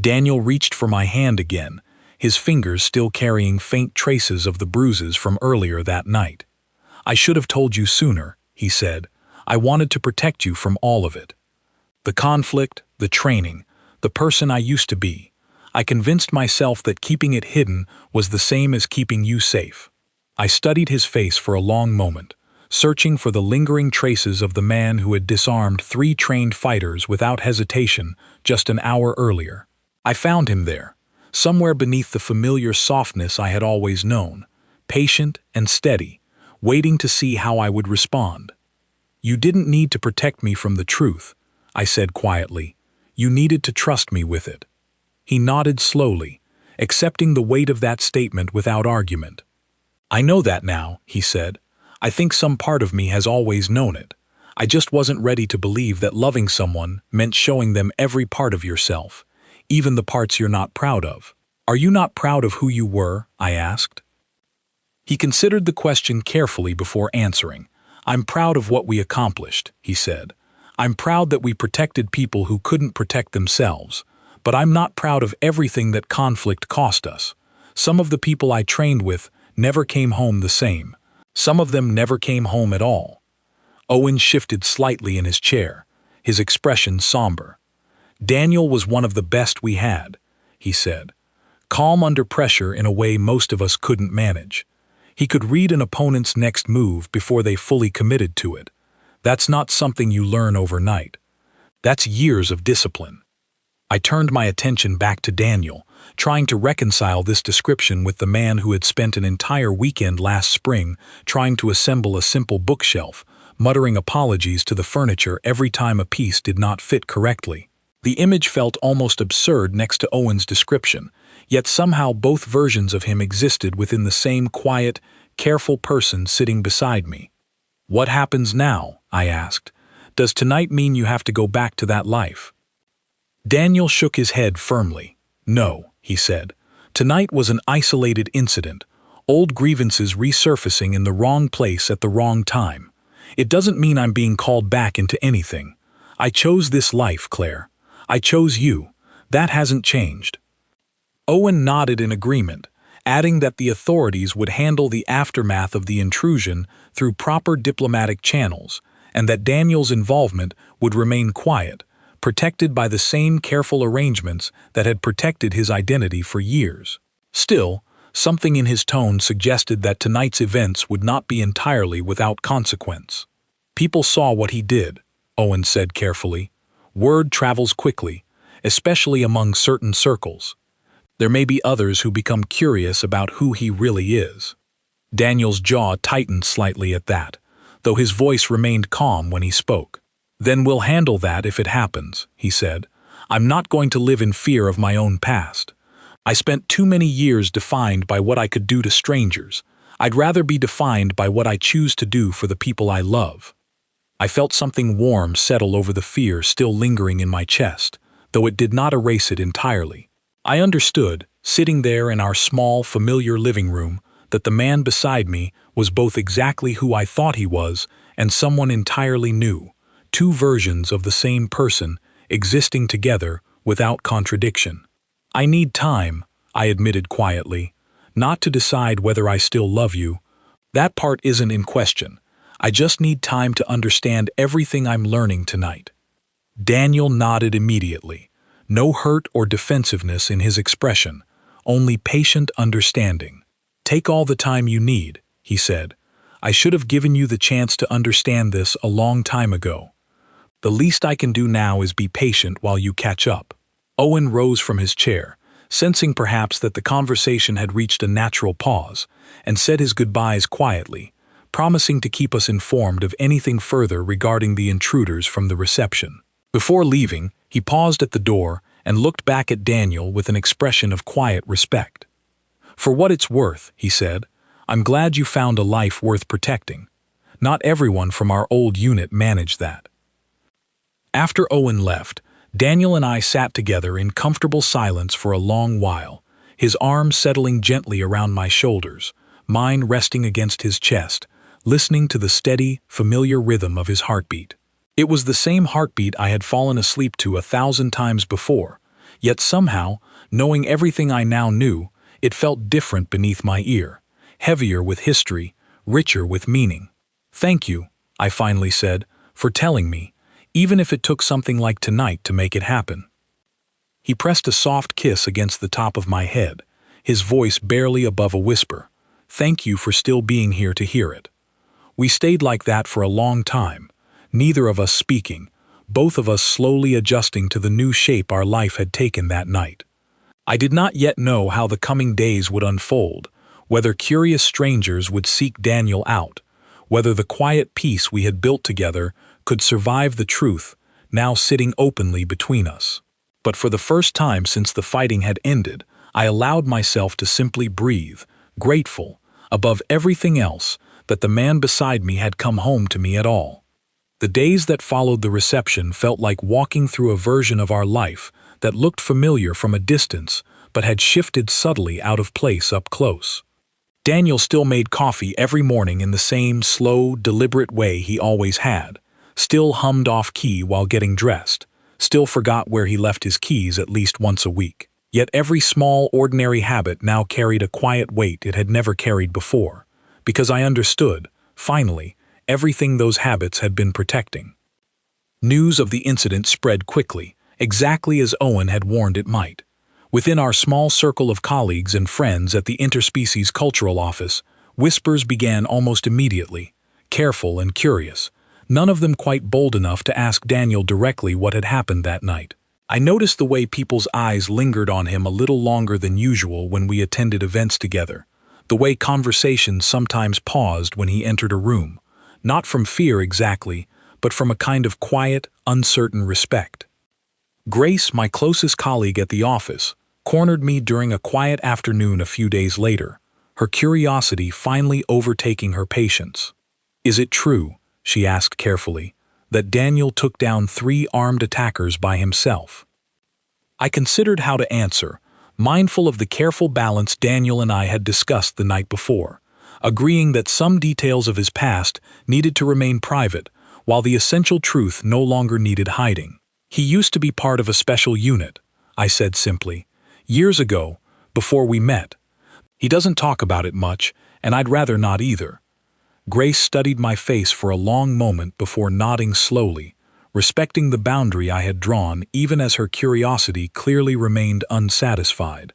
Daniel reached for my hand again, his fingers still carrying faint traces of the bruises from earlier that night. I should have told you sooner, he said. I wanted to protect you from all of it. The conflict, the training, the person I used to be. I convinced myself that keeping it hidden was the same as keeping you safe. I studied his face for a long moment, searching for the lingering traces of the man who had disarmed 3 trained fighters without hesitation just an hour earlier. I found him there, somewhere beneath the familiar softness I had always known, patient and steady, waiting to see how I would respond. You didn't need to protect me from the truth, I said quietly. You needed to trust me with it. He nodded slowly, accepting the weight of that statement without argument. "I know that now," he said. "I think some part of me has always known it. I just wasn't ready to believe that loving someone meant showing them every part of yourself, even the parts you're not proud of." "Are you not proud of who you were?" I asked. He considered the question carefully before answering. "I'm proud of what we accomplished," he said. "I'm proud that we protected people who couldn't protect themselves. But I'm not proud of everything that conflict cost us. Some of the people I trained with never came home the same. Some of them never came home at all." Owen shifted slightly in his chair, his expression somber. "Daniel was one of the best we had," he said. "Calm under pressure in a way most of us couldn't manage. He could read an opponent's next move before they fully committed to it. That's not something you learn overnight. That's years of discipline." I turned my attention back to Daniel, trying to reconcile this description with the man who had spent an entire weekend last spring trying to assemble a simple bookshelf, muttering apologies to the furniture every time a piece did not fit correctly. The image felt almost absurd next to Owen's description, yet somehow both versions of him existed within the same quiet, careful person sitting beside me. "What happens now?" I asked. "Does tonight mean you have to go back to that life?" Daniel shook his head firmly. "No," he said. "Tonight was an isolated incident, old grievances resurfacing in the wrong place at the wrong time. It doesn't mean I'm being called back into anything. I chose this life, Claire. I chose you. That hasn't changed." Owen nodded in agreement, adding that the authorities would handle the aftermath of the intrusion through proper diplomatic channels, and that Daniel's involvement would remain quiet, protected by the same careful arrangements that had protected his identity for years. Still, something in his tone suggested that tonight's events would not be entirely without consequence. "People saw what he did," Owen said carefully. "Word travels quickly, especially among certain circles. There may be others who become curious about who he really is." Daniel's jaw tightened slightly at that, though his voice remained calm when he spoke. "Then we'll handle that if it happens," he said. "I'm not going to live in fear of my own past. I spent too many years defined by what I could do to strangers. I'd rather be defined by what I choose to do for the people I love." I felt something warm settle over the fear still lingering in my chest, though it did not erase it entirely. I understood, sitting there in our small, familiar living room, that the man beside me was both exactly who I thought he was and someone entirely new. Two versions of the same person, existing together without contradiction. "I need time," I admitted quietly, "not to decide whether I still love you. That part isn't in question. I just need time to understand everything I'm learning tonight." Daniel nodded immediately. No hurt or defensiveness in his expression, only patient understanding. "Take all the time you need," he said. "I should have given you the chance to understand this a long time ago. The least I can do now is be patient while you catch up." Owen rose from his chair, sensing perhaps that the conversation had reached a natural pause, and said his goodbyes quietly, promising to keep us informed of anything further regarding the intruders from the reception. Before leaving, he paused at the door and looked back at Daniel with an expression of quiet respect. "For what it's worth," he said, "I'm glad you found a life worth protecting. Not everyone from our old unit managed that." After Owen left, Daniel and I sat together in comfortable silence for a long while, his arm settling gently around my shoulders, mine resting against his chest, listening to the steady, familiar rhythm of his heartbeat. It was the same heartbeat I had fallen asleep to 1,000 times before, yet somehow, knowing everything I now knew, it felt different beneath my ear, heavier with history, richer with meaning. "Thank you," I finally said, "for telling me, even if it took something like tonight to make it happen." He pressed a soft kiss against the top of my head, his voice barely above a whisper. "Thank you for still being here to hear it." We stayed like that for a long time, neither of us speaking, both of us slowly adjusting to the new shape our life had taken that night. I did not yet know how the coming days would unfold, whether curious strangers would seek Daniel out, whether the quiet peace we had built together could survive the truth now sitting openly between us. But for the first time since the fighting had ended, I allowed myself to simply breathe, grateful, above everything else, that the man beside me had come home to me at all. The days that followed the reception felt like walking through a version of our life that looked familiar from a distance, but had shifted subtly out of place up close. Daniel still made coffee every morning in the same slow, deliberate way he always had, still hummed off key while getting dressed, still forgot where he left his keys at least once a week. Yet every small, ordinary habit now carried a quiet weight it had never carried before, because I understood, finally, everything those habits had been protecting. News of the incident spread quickly, exactly as Owen had warned it might. Within our small circle of colleagues and friends at the Interspecies Cultural Office, whispers began almost immediately, careful and curious, none of them quite bold enough to ask Daniel directly what had happened that night. I noticed the way people's eyes lingered on him a little longer than usual when we attended events together, the way conversations sometimes paused when he entered a room, not from fear exactly, but from a kind of quiet, uncertain respect. Grace, my closest colleague at the office, cornered me during a quiet afternoon a few days later, her curiosity finally overtaking her patience. "Is it true," she asked carefully, "that Daniel took down 3 armed attackers by himself?" I considered how to answer, mindful of the careful balance Daniel and I had discussed the night before, agreeing that some details of his past needed to remain private, while the essential truth no longer needed hiding. "He used to be part of a special unit," I said simply, "years ago, before we met. He doesn't talk about it much, and I'd rather not either." Grace studied my face for a long moment before nodding slowly, respecting the boundary I had drawn even as her curiosity clearly remained unsatisfied.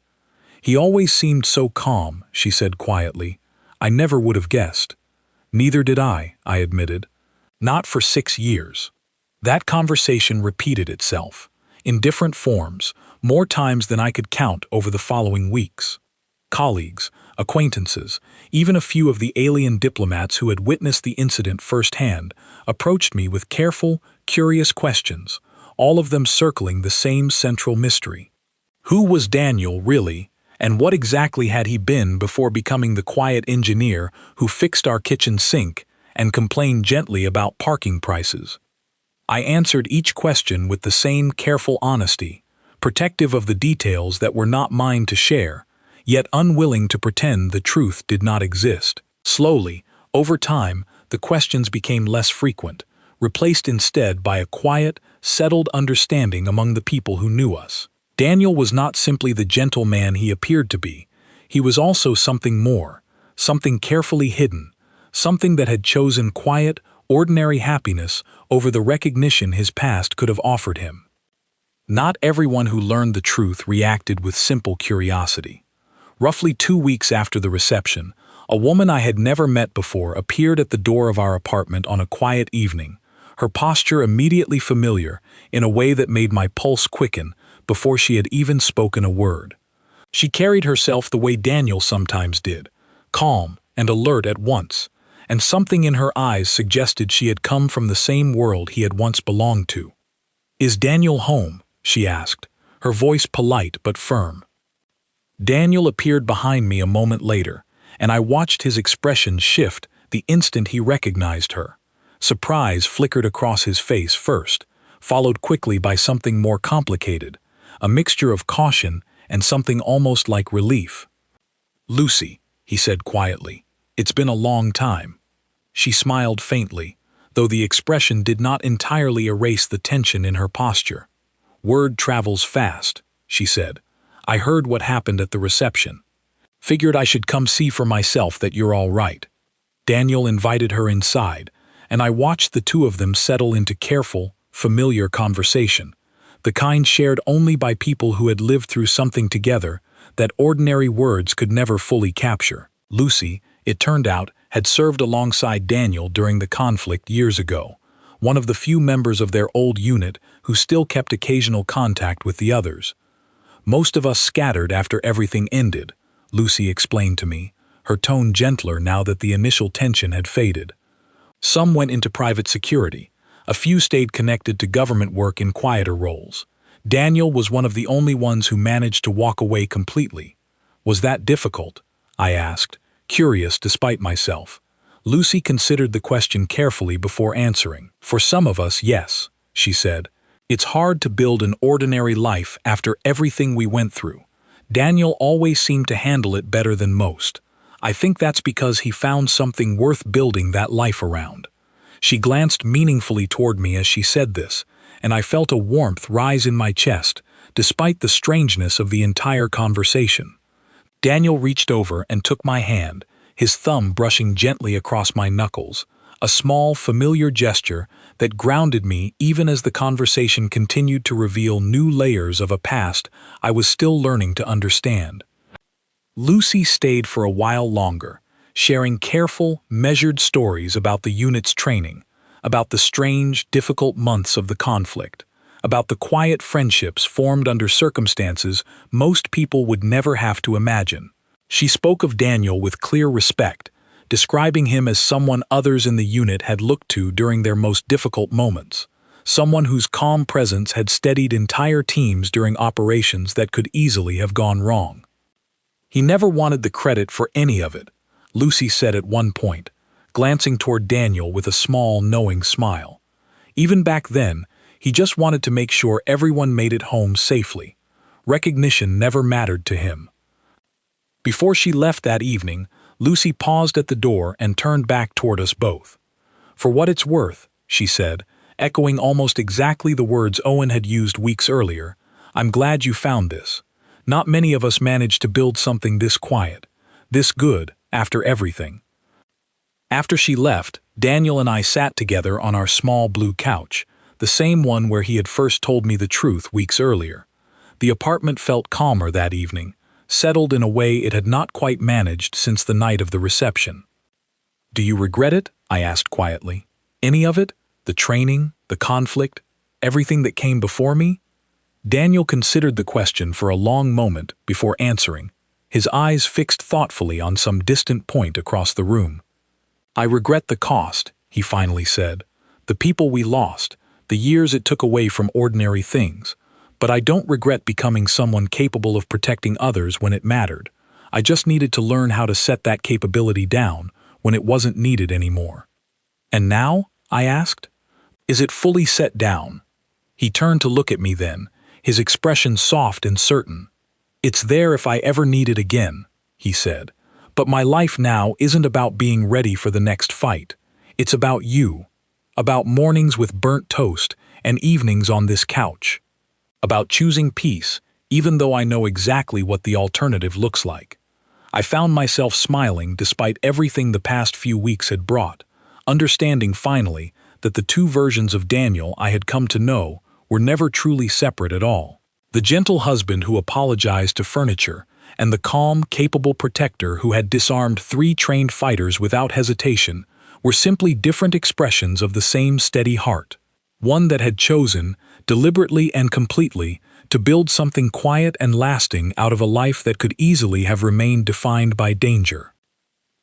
"He always seemed so calm," she said quietly. "I never would have guessed." "Neither did I admitted. "Not for 6 years." That conversation repeated itself, in different forms, more times than I could count over the following weeks. Colleagues, acquaintances, even a few of the alien diplomats who had witnessed the incident firsthand, approached me with careful, curious questions, all of them circling the same central mystery. Who was Daniel, really, and what exactly had he been before becoming the quiet engineer who fixed our kitchen sink and complained gently about parking prices? I answered each question with the same careful honesty, protective of the details that were not mine to share, yet unwilling to pretend the truth did not exist. Slowly, over time, the questions became less frequent, replaced instead by a quiet, settled understanding among the people who knew us. Daniel was not simply the gentle man he appeared to be. He was also something more, something carefully hidden, something that had chosen quiet, ordinary happiness over the recognition his past could have offered him. Not everyone who learned the truth reacted with simple curiosity. Roughly 2 weeks after the reception, a woman I had never met before appeared at the door of our apartment on a quiet evening, her posture immediately familiar in a way that made my pulse quicken before she had even spoken a word. She carried herself the way Daniel sometimes did, calm and alert at once, and something in her eyes suggested she had come from the same world he had once belonged to. "Is Daniel home?" she asked, her voice polite but firm. Daniel appeared behind me a moment later, and I watched his expression shift the instant he recognized her. Surprise flickered across his face first, followed quickly by something more complicated, a mixture of caution and something almost like relief. "Lucy," he said quietly, "it's been a long time." She smiled faintly, though the expression did not entirely erase the tension in her posture. "Word travels fast," she said. "I heard what happened at the reception. Figured I should come see for myself that you're all right." Daniel invited her inside, and I watched the two of them settle into careful, familiar conversation, the kind shared only by people who had lived through something together that ordinary words could never fully capture. Lucy, it turned out, had served alongside Daniel during the conflict years ago, one of the few members of their old unit who still kept occasional contact with the others. "Most of us scattered after everything ended," Lucy explained to me, her tone gentler now that the initial tension had faded. "Some went into private security. A few stayed connected to government work in quieter roles. Daniel was one of the only ones who managed to walk away completely. Was that difficult?" I asked, curious despite myself. Lucy considered the question carefully before answering. "For some of us, yes," she said. "It's hard to build an ordinary life after everything we went through. Daniel always seemed to handle it better than most. I think that's because he found something worth building that life around." She glanced meaningfully toward me as she said this, and I felt a warmth rise in my chest, despite the strangeness of the entire conversation. Daniel reached over and took my hand, his thumb brushing gently across my knuckles, a small, familiar gesture that grounded me even as the conversation continued to reveal new layers of a past I was still learning to understand. Lucy stayed for a while longer, sharing careful, measured stories about the unit's training, about the strange, difficult months of the conflict, about the quiet friendships formed under circumstances most people would never have to imagine. She spoke of Daniel with clear respect, describing him as someone others in the unit had looked to during their most difficult moments, someone whose calm presence had steadied entire teams during operations that could easily have gone wrong. "He never wanted the credit for any of it," Lucy said at one point, glancing toward Daniel with a small, knowing smile. "Even back then, he just wanted to make sure everyone made it home safely. Recognition never mattered to him." Before she left that evening, Lucy paused at the door and turned back toward us both. "For what it's worth," she said, echoing almost exactly the words Owen had used weeks earlier, "I'm glad you found this. Not many of us managed to build something this quiet, this good, after everything." After she left, Daniel and I sat together on our small blue couch, the same one where he had first told me the truth weeks earlier. The apartment felt calmer that evening, settled in a way it had not quite managed since the night of the reception. "Do you regret it?" I asked quietly. "Any of it? The training, the conflict, everything that came before me?" Daniel considered the question for a long moment before answering, his eyes fixed thoughtfully on some distant point across the room. "I regret the cost," he finally said. "The people we lost, the years it took away from ordinary things. But I don't regret becoming someone capable of protecting others when it mattered. I just needed to learn how to set that capability down when it wasn't needed anymore." "And now?" I asked. "Is it fully set down?" He turned to look at me then, his expression soft and certain. "It's there if I ever need it again," he said. "But my life now isn't about being ready for the next fight. It's about you. About mornings with burnt toast and evenings on this couch. About choosing peace, even though I know exactly what the alternative looks like." I found myself smiling despite everything the past few weeks had brought, understanding finally that the two versions of Daniel I had come to know were never truly separate at all. The gentle husband who apologized to furniture, and the calm, capable protector who had disarmed 3 trained fighters without hesitation, were simply different expressions of the same steady heart. One that had chosen, deliberately and completely, to build something quiet and lasting out of a life that could easily have remained defined by danger.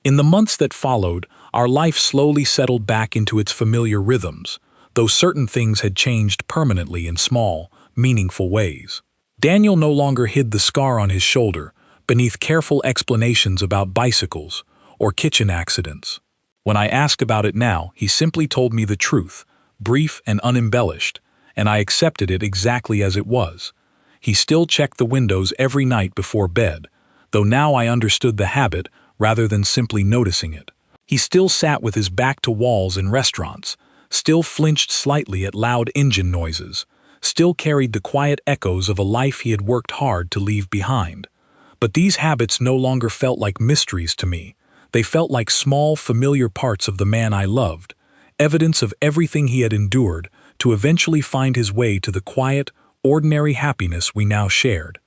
In the months that followed, our life slowly settled back into its familiar rhythms, though certain things had changed permanently in small, meaningful ways. Daniel no longer hid the scar on his shoulder beneath careful explanations about bicycles or kitchen accidents. When I asked about it now, he simply told me the truth, brief and unembellished, and I accepted it exactly as it was. He still checked the windows every night before bed, though now I understood the habit rather than simply noticing it. He still sat with his back to walls in restaurants, still flinched slightly at loud engine noises, still carried the quiet echoes of a life he had worked hard to leave behind. But these habits no longer felt like mysteries to me. They felt like small, familiar parts of the man I loved, evidence of everything he had endured to eventually find his way to the quiet, ordinary happiness we now shared.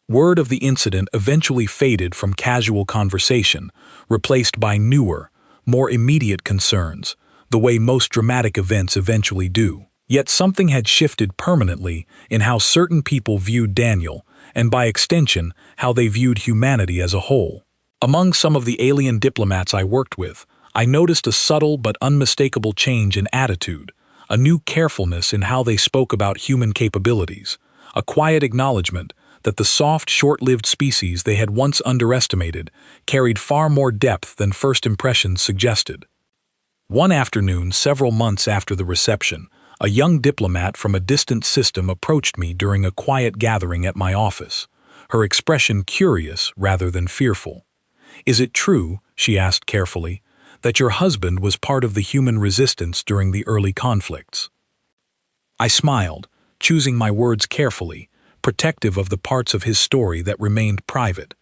Word of the incident eventually faded from casual conversation, replaced by newer, more immediate concerns, the way most dramatic events eventually do. Yet something had shifted permanently in how certain people viewed Daniel, and by extension, how they viewed humanity as a whole. Among some of the alien diplomats I worked with, I noticed a subtle but unmistakable change in attitude, a new carefulness in how they spoke about human capabilities, a quiet acknowledgement that the soft, short-lived species they had once underestimated carried far more depth than first impressions suggested. One afternoon, several months after the reception, a young diplomat from a distant system approached me during a quiet gathering at my office, her expression curious rather than fearful. "Is it true," she asked carefully, "that your husband was part of the human resistance during the early conflicts?" I smiled, choosing my words carefully, protective of the parts of his story that remained private,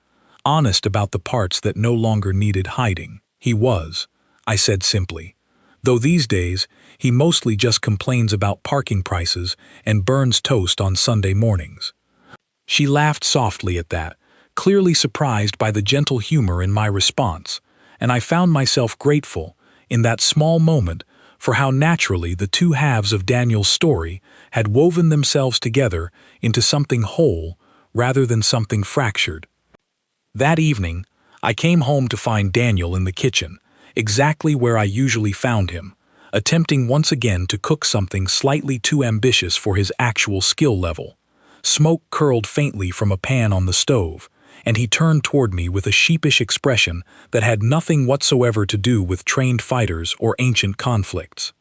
honest about the parts that no longer needed hiding. "He was," I said simply, "though these days he mostly just complains about parking prices and burns toast on Sunday mornings." She laughed softly at that, clearly surprised by the gentle humor in my response, and I found myself grateful, in that small moment, for how naturally the two halves of Daniel's story had woven themselves together into something whole rather than something fractured. That evening, I came home to find Daniel in the kitchen, exactly where I usually found him, attempting once again to cook something slightly too ambitious for his actual skill level. Smoke curled faintly from a pan on the stove, and he turned toward me with a sheepish expression that had nothing whatsoever to do with trained fighters or ancient conflicts.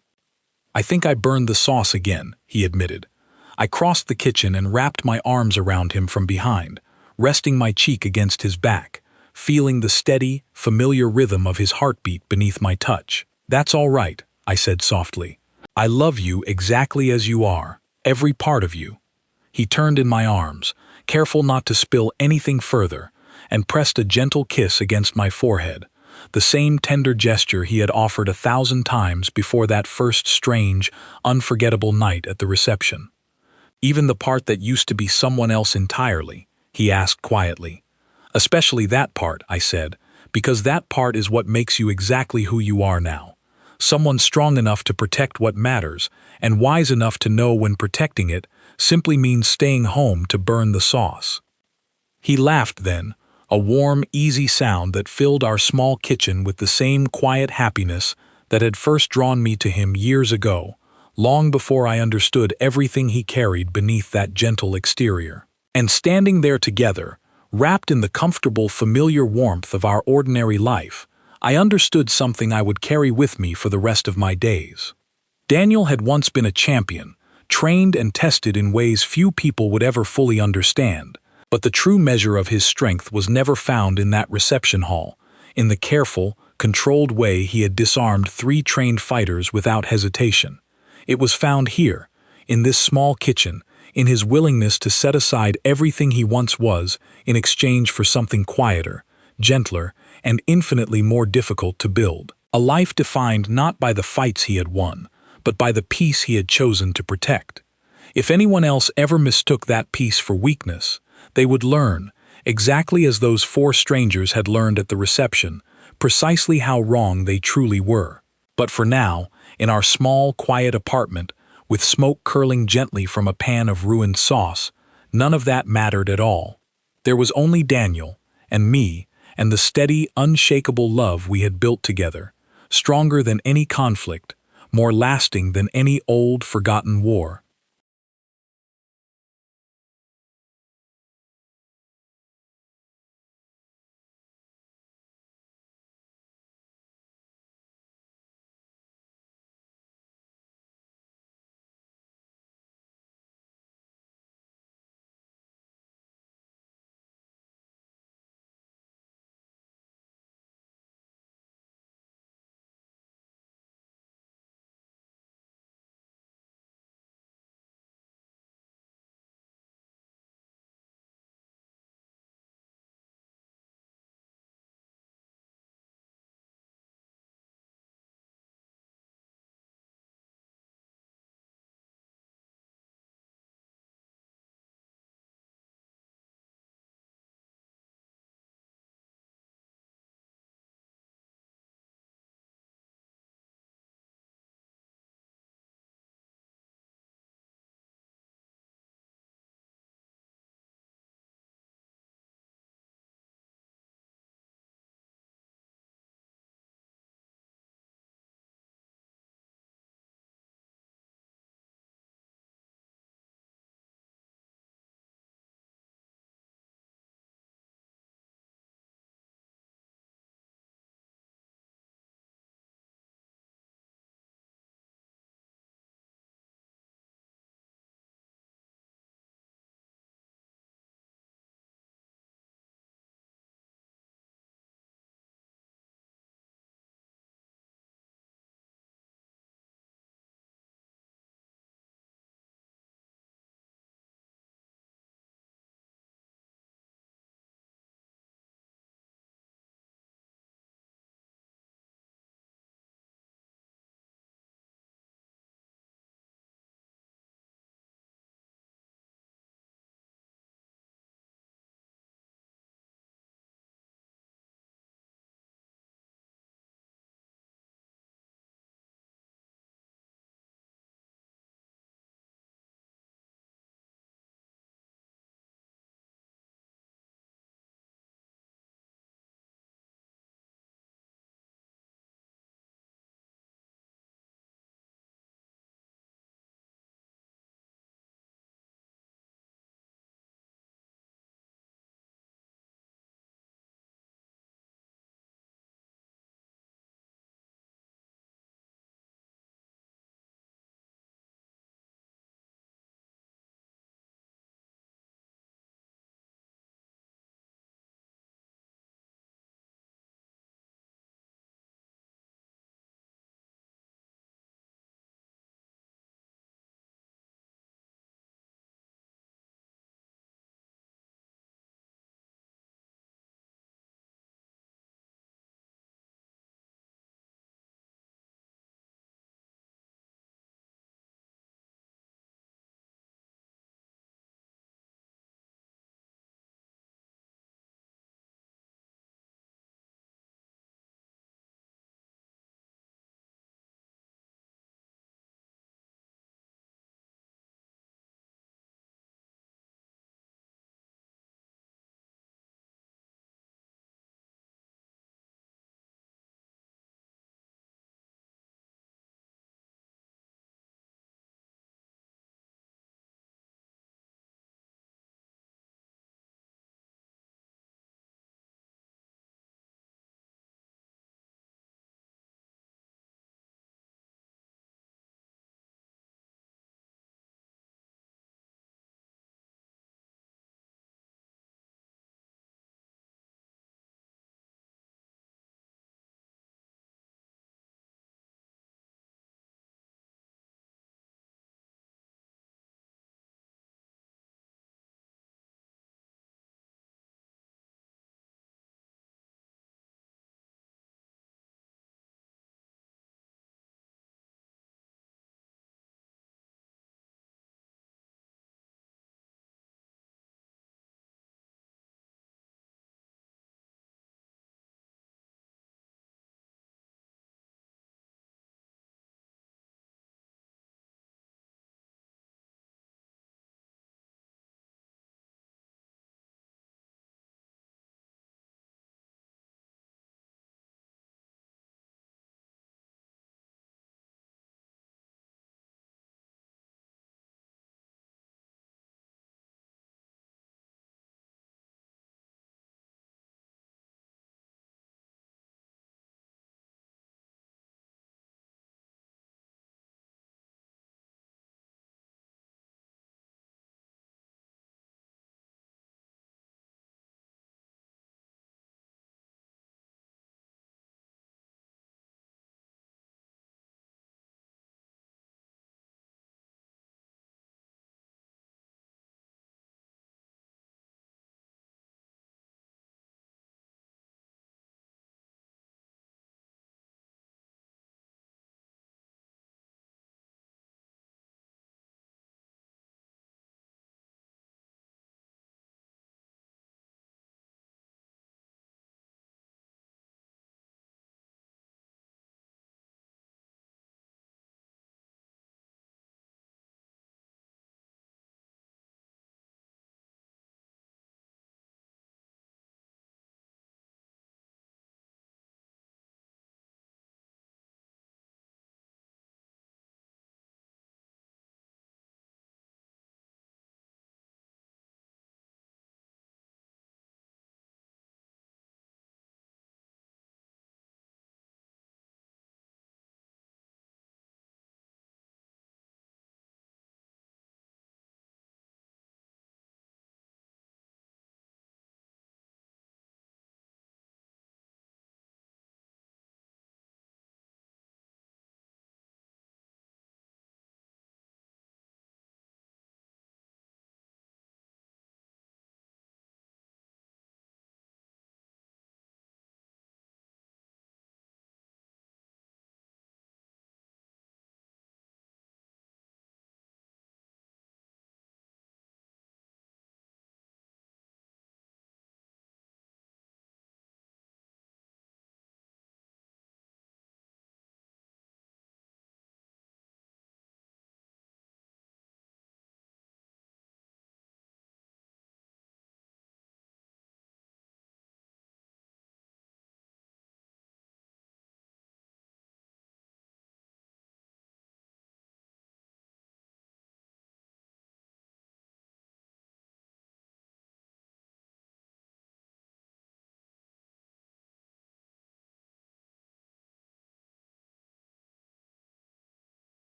"I think I burned the sauce again," he admitted. I crossed the kitchen and wrapped my arms around him from behind, resting my cheek against his back, feeling the steady, familiar rhythm of his heartbeat beneath my touch. "That's all right," I said softly. "I love you exactly as you are, every part of you." He turned in my arms, careful not to spill anything further, and pressed a gentle kiss against my forehead, the same tender gesture he had offered 1,000 times before that first strange, unforgettable night at the reception. "Even the part that used to be someone else entirely?" he asked quietly. "Especially that part," I said, "because that part is what makes you exactly who you are now. Someone strong enough to protect what matters, and wise enough to know when protecting it simply means staying home to burn the sauce." He laughed then, a warm, easy sound that filled our small kitchen with the same quiet happiness that had first drawn me to him years ago, long before I understood everything he carried beneath that gentle exterior. And standing there together, wrapped in the comfortable, familiar warmth of our ordinary life, I understood something I would carry with me for the rest of my days. Daniel had once been a champion, trained and tested in ways few people would ever fully understand, but the true measure of his strength was never found in that reception hall, in the careful, controlled way he had disarmed 3 trained fighters without hesitation. It was found here, in this small kitchen, in his willingness to set aside everything he once was in exchange for something quieter, gentler, and infinitely more difficult to build. A life defined not by the fights he had won, but by the peace he had chosen to protect. If anyone else ever mistook that peace for weakness, they would learn, exactly as those 4 strangers had learned at the reception, precisely how wrong they truly were. But for now, in our small, quiet apartment, with smoke curling gently from a pan of ruined sauce, none of that mattered at all. There was only Daniel, and me, and the steady, unshakable love we had built together, stronger than any conflict, more lasting than any old, forgotten war.